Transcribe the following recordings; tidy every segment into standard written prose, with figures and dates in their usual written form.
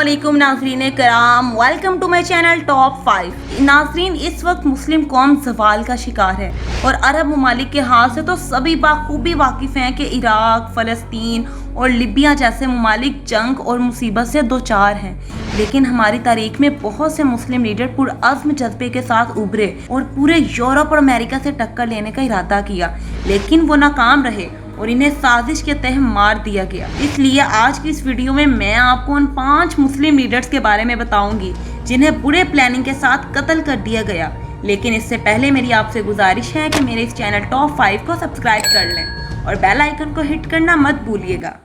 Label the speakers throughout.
Speaker 1: अस्सलामुअलैकुम नाज़रीन कराम, welcome to my channel top 5। नाज़रीन, इस वक्त मुस्लिम कौम ज़वाल का शिकार है और अरब ममालिक के हाथ से तो सभी बाखूबी वाकिफ़ हैं कि इराक, फ़लस्तीन और लिबिया जैसे ममालिक जंग और मुसीबत से दो चार हैं। लेकिन हमारी तारीख में बहुत से मुस्लिम लीडर पुरअज़्म जज्बे के साथ उभरे और पूरे यूरोप और अमेरिका से टक्कर लेने का इरादा किया, लेकिन वो नाकाम रहे और इन्हें साजिश के तहत मार दिया गया। इसलिए आज की इस वीडियो में मैं आपको उन 5 मुस्लिम लीडर्स के बारे में बताऊंगी जिन्हें बुरे प्लानिंग के साथ कत्ल कर दिया गया। लेकिन इससे पहले मेरी आपसे गुजारिश है कि मेरे इस चैनल टॉप 5 को सब्सक्राइब कर लें और बेल आइकन को हिट करना मत भूलिएगा।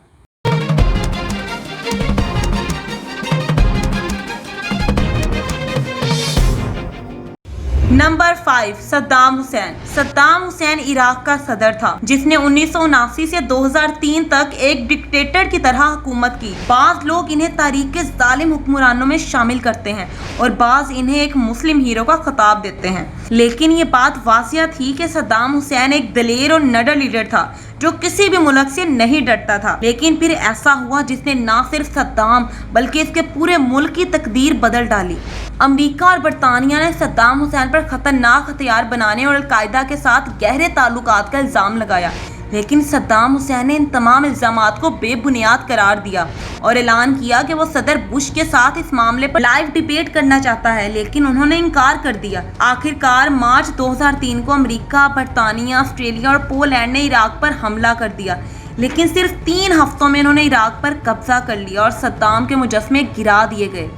Speaker 1: नंबर 5, सद्दाम हुसैन। सद्दाम हुसैन इराक का सदर था जिसने 1979 से 2003 तक एक डिक्टेटर की तरह हुकूमत की। बाज लोग इन्हें तारीख के जालिम हुक्मरानों में शामिल करते हैं और बाज इन्हें एक मुस्लिम हीरो का खिताब देते हैं। लेकिन ये बात वासिया थी कि सद्दाम हुसैन एक दलेर और निडर लीडर था जो किसी भी मुल्क से नहीं डरता था। लेकिन फिर ऐसा हुआ जिसने ना सिर्फ सद्दाम बल्कि इसके पूरे मुल्क की तकदीर बदल डाली। अमेरिका और बरतानिया ने सद्दाम हुसैन पर खतरनाक हथियार बनाने और अलकायदा के साथ गहरे ताल्लुकात का इल्ज़ाम लगाया, लेकिन सद्दाम हुसैन ने इन तमाम इल्ज़ामात को बेबुनियाद करार दिया और ऐलान किया कि वो सदर बुश के साथ इस मामले पर लाइव डिबेट करना चाहता है, लेकिन उन्होंने इनकार कर दिया। आखिरकार मार्च 2003 को अमेरिका, बरतानिया, ऑस्ट्रेलिया और पोलैंड ने इराक पर हमला कर दिया, लेकिन सिर्फ 3 हफ्तों में इन्होंने इराक पर कब्जा कर लिया और सद्दाम के मुजस्समे गिरा दिए गए।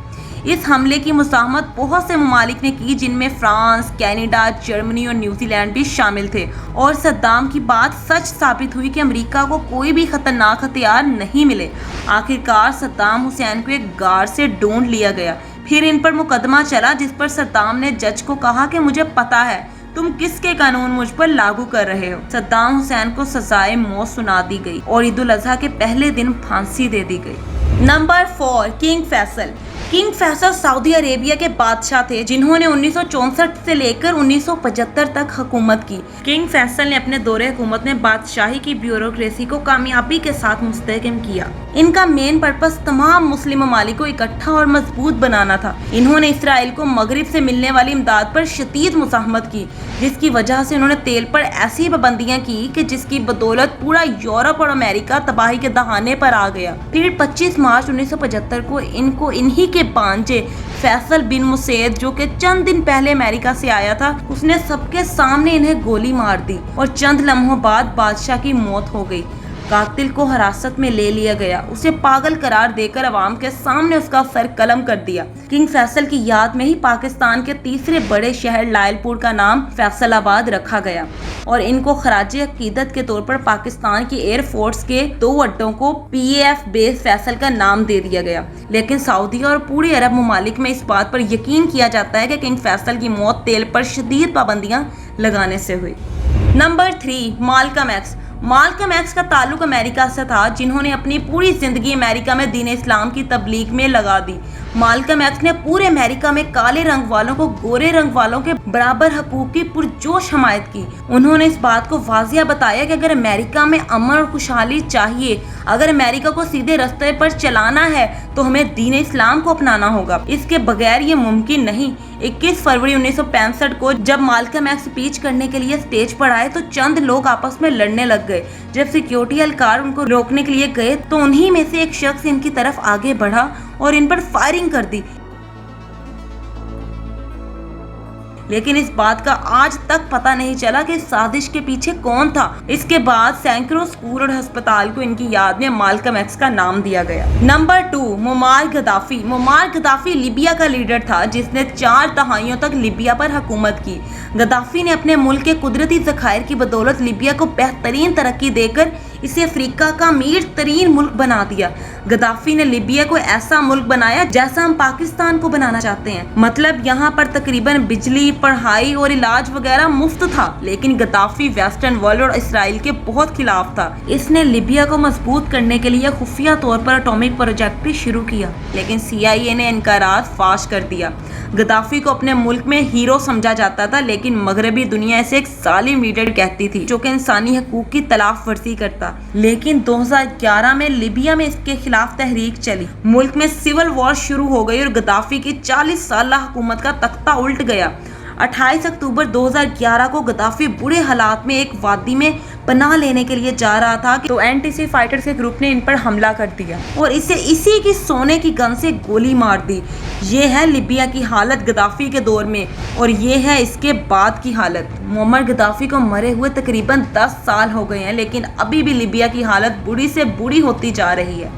Speaker 1: इस हमले की मुज़ाहमत बहुत से ममालिक ने की, जिनमें फ्रांस, कनाडा, जर्मनी और न्यूजीलैंड भी शामिल थे। और सद्दाम की बात सच साबित हुई कि अमेरिका को कोई भी खतरनाक हथियार नहीं मिले। आखिरकार सद्दाम हुसैन को एक गार से ढूंढ लिया गया। फिर इन पर मुकदमा चला जिस पर सद्दाम ने जज को कहा कि मुझे पता है तुम किसके कानून मुझ पर लागू कर रहे हो। सद्दाम हुसैन को सजाए मौत सुना दी गई और ईद उल अज़हा के पहले दिन फांसी दे दी गई। Number 4, King Faisal. King Faisal Saudi Arabia के बादशाह थे जिन्होंने 1964 से लेकर 1975 तक हुकूमत की। किंग फैसल ने अपने दौरे हुकूमत में बादशाही की ब्यूरोक्रेसी को कामयाबी के साथ मुस्तहकम किया। इनका मेन पर्पस तमाम मुस्लिम ममालिक को इकट्ठा और मजबूत बनाना था। इन्होंने इसराइल को मगरिब से मिलने वाली इमदाद पर शदीद मुज़ाहमत की, जिसकी वजह से उन्होंने तेल पर ऐसी पाबंदियां की कि जिसकी बदौलत पूरा यूरोप और अमेरिका तबाही के दहाने पर आ गया। फिर 25 मार्च 1975 को इन्हीं के भांजे फैसल बिन मुसैद, जो कि चंद दिन पहले अमेरिका से आया था, उसने सबके सामने इन्हें गोली मार दी और चंद लम्हों बाद बादशाह की मौत हो गई। कातिल को हिरासत में ले लिया गया, उसे पागल करार देकर अवाम के सामने उसका सर कलम कर दिया। किंग फैसल की याद में ही पाकिस्तान के तीसरे बड़े शहर लायलपुर का नाम फैसलाबाद रखा गया और इनको खराजे अकीदत के तौर पर पाकिस्तान की एयरफोर्स के 2 अड्डों को PAF बेस फैसल का नाम दे दिया गया। लेकिन सऊदी और पूरे अरब ममालिक में इस बात पर यकीन किया जाता है कि किंग फैसल की मौत तेल पर शदीद पाबंदियां लगाने से हुई। Number 3, Malcolm x. Malcolm x का ताल्लुक अमेरिका से था, जिन्होंने अपनी पूरी जिंदगी अमेरिका में दीन इस्लाम की तबलीग में लगा दी। माल्कम एक्स ने पूरे अमेरिका में काले रंग वालों को गोरे रंग वालों के बराबर हकूक की पुरजोश हमायत की। उन्होंने इस बात को वाजिया बताया कि अगर अमेरिका में अमन और खुशहाली चाहिए, अगर अमेरिका को सीधे रास्ते पर चलाना है तो हमें दीन इस्लाम को अपनाना होगा, इसके बगैर ये मुमकिन नहीं। 21 फरवरी 1965 को जब माल्कम एक्स स्पीच करने के लिए स्टेज पर आए तो चंद लोग आपस में लड़ने लग गए। जब सिक्योरिटी एहलकार उनको रोकने के लिए गए तो उन्हीं में से एक शख्स इनकी तरफ आगे बढ़ा और इन पर फायरिंग कर दी, लेकिन इस बात का आज तक पता नहीं चला कि साजिश के पीछे कौन था। इसके बाद सैकड़ों स्कूल और अस्पताल को इनकी याद में माल्कम एक्स का नाम दिया गया। Number 2, Muammar Gaddafi. Muammar Gaddafi Libya का लीडर था जिसने 4 दहाइयों तक लिबिया पर हुकूमत की। गद्दाफी ने अपने मुल्क के कुदरती ज़खायर की बदौलत लिबिया को बेहतरीन तरक्की देकर इसे अफ्रीका का अमीर तरीन मुल्क बना दिया। गद्दाफी ने लिबिया को ऐसा मुल्क बनाया जैसा हम पाकिस्तान को बनाना चाहते हैं, मतलब यहाँ पर तकरीबन बिजली, पढ़ाई और इलाज वगैरह मुफ्त था। लेकिन गद्दाफी वेस्टर्न वर्ल्ड और इसराइल के बहुत खिलाफ था। इसने लिबिया को मजबूत करने के लिए खुफिया तौर पर एटॉमिक प्रोजेक्ट भी शुरू किया, लेकिन CIA ने इनकारात फाश कर दिया। गद्दाफी को अपने मुल्क में हीरो समझा जाता था, लेकिन मगरबी दुनिया इसे एक जालिम लीडर कहती थी जो कि इंसानी हकूक की तलाफ वर्जी करता। था, लेकिन 2011 में लीबिया में इसके खिलाफ तहरीक चली। मुल्क में सिविल वॉर शुरू हो गई और गद्दाफी की 40 साल हुकूमत का तख्ता उल्ट गया। 28 अक्टूबर 2011 को गद्दाफी बुरे हालात में एक वादी में पनाह लेने के लिए जा रहा था तो एनटीसी फाइटर्स के ग्रुप ने इन पर हमला कर दिया और इसे इसी की सोने की गन से गोली मार दी। ये है लीबिया की हालत गद्दाफी के दौर में और ये है इसके बाद की हालत। मुअम्मर गद्दाफी को मरे हुए तकरीबन 10 साल हो गए हैं, लेकिन अभी भी लीबिया की हालत बुरी से बुरी होती जा रही है।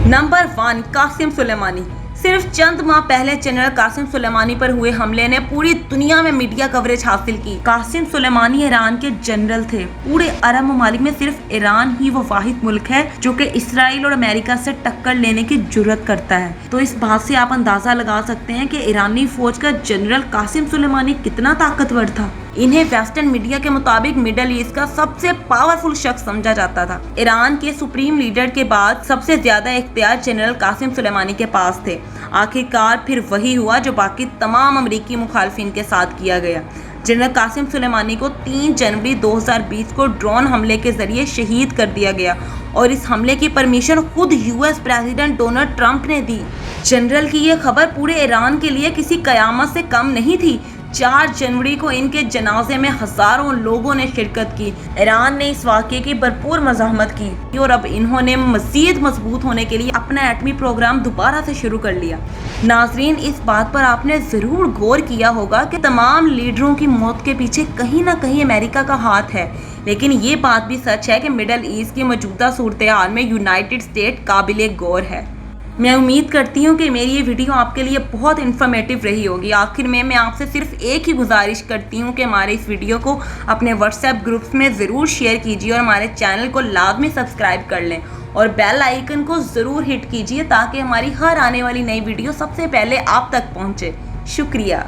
Speaker 1: नंबर 1, कासिम सुलेमानी। सिर्फ चंद माह पहले जनरल कासिम सुलेमानी पर हुए हमले ने पूरी दुनिया में मीडिया कवरेज हासिल की। कासिम सुलेमानी ईरान के जनरल थे। पूरे अरब ममालिक में सिर्फ ईरान ही वो वाहिद मुल्क है जो कि इसराइल और अमेरिका से टक्कर लेने की जुर्रत करता है। तो इस बात से आप अंदाजा लगा सकते हैं कि ईरानी फौज का जनरल कासिम सुलेमानी कितना ताकतवर था। इन्हें वेस्टर्न मीडिया के मुताबिक मिडल ईस्ट का सबसे पावरफुल शख्स समझा जाता था। ईरान के सुप्रीम लीडर के बाद सबसे ज्यादा इख्तियार जनरल कासिम सुलेमानी के पास थे। आखिरकार फिर वही हुआ जो बाकी तमाम अमरीकी मुखालफिन के साथ किया गया। जनरल कासिम सुलेमानी को 3 जनवरी 2020 को ड्रोन हमले के जरिए शहीद कर दिया गया और इस हमले की परमिशन खुद यूएस प्रेसिडेंट डोनाल्ड ट्रंप ने दी। जनरल की यह खबर पूरे ईरान के लिए किसी कयामत से कम नहीं थी। 4 जनवरी को इनके जनाजे में हजारों लोगों ने शिरकत की। ईरान ने इस वाक़े की भरपूर मज़ाहमत की और अब इन्होंने मज़ीद मजबूत होने के लिए अपना एटमी प्रोग्राम दोबारा से शुरू कर लिया। नाजरीन, इस बात पर आपने ज़रूर गौर किया होगा कि तमाम लीडरों की मौत के पीछे कहीं ना कहीं अमेरिका का हाथ है, लेकिन ये बात भी सच है कि मिडल ईस्ट की मौजूदा सूरत हाल में यूनाइटेड स्टेट काबिले गौर है। मैं उम्मीद करती हूँ कि मेरी ये वीडियो आपके लिए बहुत इन्फॉर्मेटिव रही होगी। आखिर में मैं आपसे सिर्फ एक ही गुजारिश करती हूँ कि हमारे इस वीडियो को अपने व्हाट्सएप ग्रुप्स में ज़रूर शेयर कीजिए और हमारे चैनल को लाजमी सब्सक्राइब कर लें और बेल आइकन को ज़रूर हिट कीजिए ताकि हमारी हर आने वाली नई वीडियो सबसे पहले आप तक पहुँचे। शुक्रिया।